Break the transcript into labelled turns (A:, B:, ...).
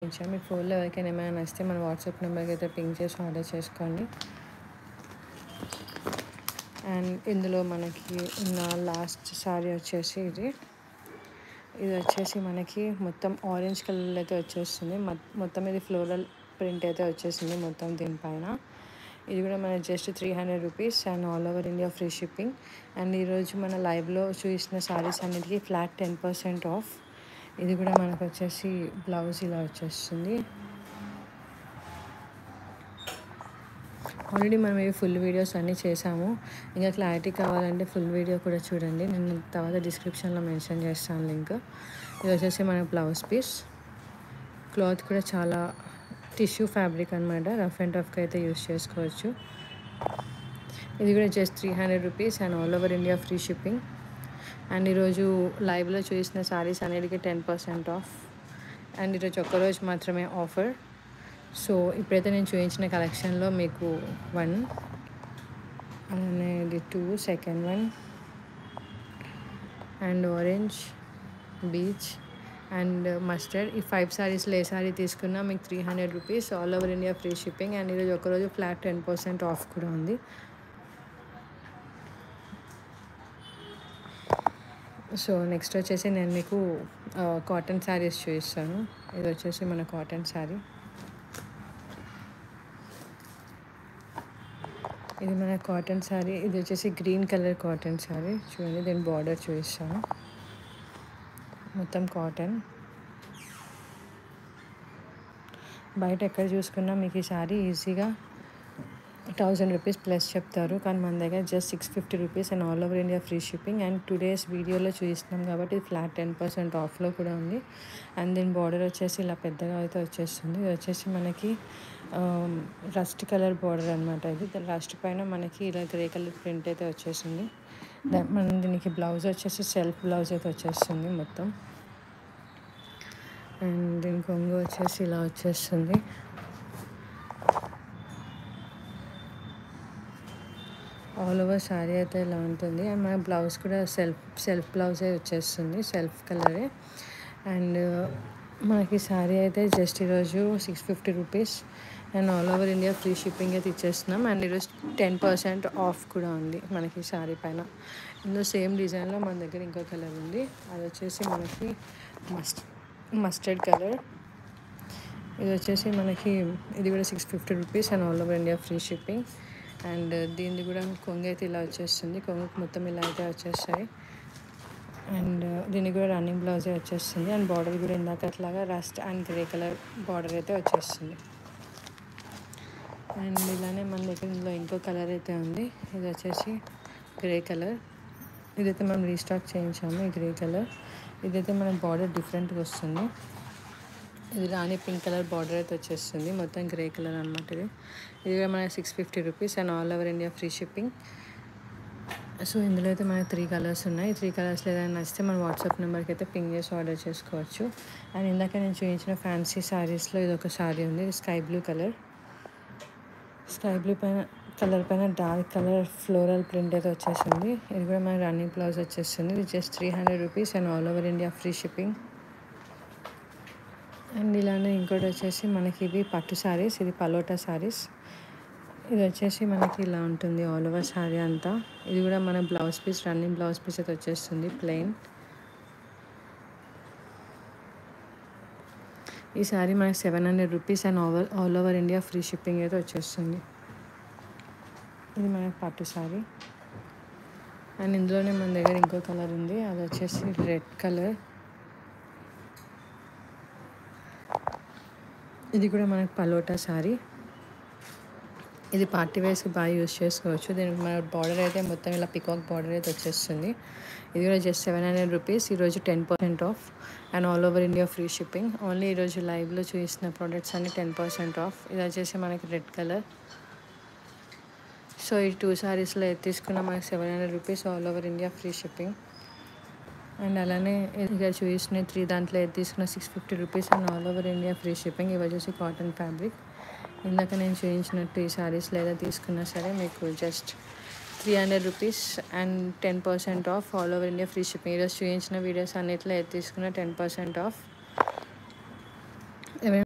A: మీ ఫోన్లో ఎవరికైనా ఏమైనా నచ్చితే మన వాట్సాప్ నెంబర్కి అయితే పింక్ చేసి ఆర్డర్ చేసుకోండి. అండ్ ఇందులో మనకి ఉన్న లాస్ట్ సారీ వచ్చేసి ఇది వచ్చేసి మనకి మొత్తం ఆరెంజ్ కలర్లో అయితే వచ్చేస్తుంది. మొత్తం ఇది ఫ్లోరల్ ప్రింట్ అయితే వచ్చేసింది మొత్తం దీనిపైన. ఇది కూడా మన just 300 rupees and all over India free shipping. And ఈరోజు మన లైవ్లో చూసిన సారీస్ అన్నిటికీ ఫ్లాట్ 10% ఆఫ్. ఇది కూడా మనకు వచ్చేసి బ్లౌజ్ ఇలా వచ్చేస్తుంది. ఆల్రెడీ మనం ఇవి ఫుల్ వీడియోస్ అన్నీ చేసాము. ఇంకా క్లారిటీ కావాలంటే ఫుల్ వీడియో కూడా చూడండి, నేను తర్వాత డిస్క్రిప్షన్లో మెన్షన్ చేస్తాను లింక్. ఇది వచ్చేసి మన బ్లౌజ్ పీస్. క్లాత్ కూడా చాలా టిష్యూ ఫ్యాబ్రిక్ అనమాట, రఫ్ అండ్ టఫ్గా అయితే యూస్ చేసుకోవచ్చు. ఇది కూడా just 300 rupees and all over India free shipping. And ఈరోజు లైవ్లో చూసిన సారీస్ అన్నిటికీ 10% ఆఫ్. అండ్ ఈరోజు ఒక్కరోజు మాత్రమే ఆఫర్. సో ఇప్పుడైతే నేను చూపించిన కలెక్షన్లో మీకు 1 అనేది 2 second 1 and orange, beach and mustard, ఈ 5 సారీస్లో ఏ సారీ తీసుకున్నా మీకు 300 rupees, all over India free shipping. And ఈరోజు ఒకరోజు ఫ్లాట్ 10% ఆఫ్ కూడా ఉంది. సో నెక్స్ట్ వచ్చేసి నేను మీకు కాటన్ శారీస్ చూపిస్తాను. ఇది వచ్చేసి మన కాటన్ శారీ. ఇది మన కాటన్ శారీ. ఇది వచ్చేసి గ్రీన్ కలర్ కాటన్ శారీ. చూడండి, దీని బార్డర్ చూపిస్తాను. మొత్తం కాటన్. బయట ఎక్కడ చూసుకున్నా మీకు ఈ శారీ ఈజీగా 1000 రూపీస్ ప్లస్ చెప్తారు, కానీ మన దగ్గర just 650 rupees and all over India free shipping. And today's వీడియోలో చూపిస్తున్నాం కాబట్టి ఇది ఫ్లాట్ 10% ఆఫ్లో కూడా ఉంది. అండ్ దీని బార్డర్ వచ్చేసి ఇలా పెద్దగా అయితే వచ్చేస్తుంది. ఇది వచ్చేసి మనకి రస్ట్ కలర్ బార్డర్ అనమాట. ఇది రస్ట్ పైన మనకి ఇలా గ్రే కలర్ ప్రింట్ అయితే వచ్చేసింది. మనం దీనికి బ్లౌజ్ వచ్చేసి సెల్ఫ్ బ్లౌజ్ అయితే వచ్చేస్తుంది మొత్తం. అండ్ దీని కొంగు వచ్చేసి ఇలా వచ్చేస్తుంది. ఆల్ ఓవర్ శారీ అయితే ఇలా ఉంటుంది. అండ్ మన బ్లౌజ్ కూడా సెల్ఫ్ బ్లౌజే వచ్చేస్తుంది, సెల్ఫ్ కలరే. అండ్ మనకి శారీ అయితే జస్ట్ ఈరోజు 650 rupees and all over India free shipping అయితే ఇచ్చేస్తున్నాం. అండ్ ఈరోజు 10% ఆఫ్ కూడా ఉంది మనకి శారీ పైన. ఇందులో సేమ్ డిజైన్లో మన దగ్గర ఇంకో కలర్ ఉంది, అది వచ్చేసి మనకి మస్టర్డ్ కలర్. ఇది వచ్చేసి మనకి ఇది కూడా 650 rupees and all over India free shipping. And దీనిది కూడా కొంగు అయితే ఇలా వచ్చేస్తుంది, కొంగుకు మొత్తం ఇలా అయితే వచ్చేస్తాయి. అండ్ దీనికి కూడా రన్నింగ్ బ్లౌజే వచ్చేస్తుంది. అండ్ బార్డర్ కూడా ఇందాక అట్లాగా rust and grey colour border అయితే వచ్చేస్తుంది. అండ్ ఇలానే మన దగ్గర ఇందులో ఇంకో కలర్ అయితే ఉంది, ఇది వచ్చేసి గ్రే కలర్. ఇదైతే మనం రీస్టాక్ చేయించాము, ఈ గ్రే కలర్. ఇదైతే మన బార్డర్ డిఫరెంట్గా వస్తుంది. ఇది రాణి పింక్ కలర్ బార్డర్ అయితే వచ్చేస్తుంది, మొత్తం గ్రే కలర్ అనమాట. ఇది కూడా మనకి 650 rupees and all over India free shipping. So ఇందులో అయితే మనకి 3 కలర్స్ ఉన్నాయి. 3 కలర్స్లో ఏదైనా నచ్చితే మన వాట్సాప్ నెంబర్కి అయితే పింక్ చేసి ఆర్డర్ చేసుకోవచ్చు. అండ్ ఇందాక నేను చూపించిన ఫ్యాన్సీ శారీస్లో ఇది ఒక శారీ ఉంది, sky blue colour. Sky blue colour పైన డార్క్ కలర్ ఫ్లోరల్ ప్రింట్ అయితే వచ్చేసింది. ఇది కూడా మన రన్నింగ్ బ్లౌజ్ వచ్చేస్తుంది. ఇది just 300 rupees and all over India free shipping. And ఇలానే ఇంకోటి వచ్చేసి మనకి ఇవి పట్టు శారీస్, ఇది పలోటా శారీస్. ఇది వచ్చేసి మనకి ఇలా ఉంటుంది ఆల్ ఓవర్ శారీ అంతా. ఇది కూడా మన blouse piece, running blouse piece అయితే వచ్చేస్తుంది ప్లెయిన్. ఈ శారీ మనకి 700 rupees and all over India free shipping అయితే వచ్చేస్తుంది. ఇది మనకి పట్టు శారీ. అండ్ ఇందులోనే మన దగ్గర ఇంకో కలర్ ఉంది, అది వచ్చేసి రెడ్ కలర్. ఇది కూడా మనకి పలోటా శారీ. ఇది పార్టీ వేర్స్కి బాగా యూస్ చేసుకోవచ్చు. దీనికి మన బార్డర్ అయితే మొత్తం ఇలా పికాక్ బార్డర్ అయితే వచ్చేస్తుంది. ఇది కూడా జస్ట్ 700 రూపీస్. ఈరోజు 10% of and all over India free shipping. Only ఈరోజు లైవ్లో చూసిన ప్రోడక్ట్స్ అన్ని 10% ఆఫ్. ఇది వచ్చేసి మనకి రెడ్ కలర్. సో ఈ 2 సారీస్లో ఏది తీసుకున్నా మనకి 700 rupees, all over India free shipping. And అలానే ఇక చూసిన 3 దాంట్లో ఏది తీసుకున్న 650 rupees and all over India free shipping. ఇవి వచ్చేసి కాటన్ ఫ్యాబ్రిక్. ఇందాక నేను చూపించినట్టు ఈ సారీస్ లేదా తీసుకున్నా సరే మీకు just 300 rupees and 10% of, all over India free shipping. ఈరోజు చూపించిన వీడియోస్ అన్నిట్లో ఏది తీసుకున్నా 10% ఆఫ్.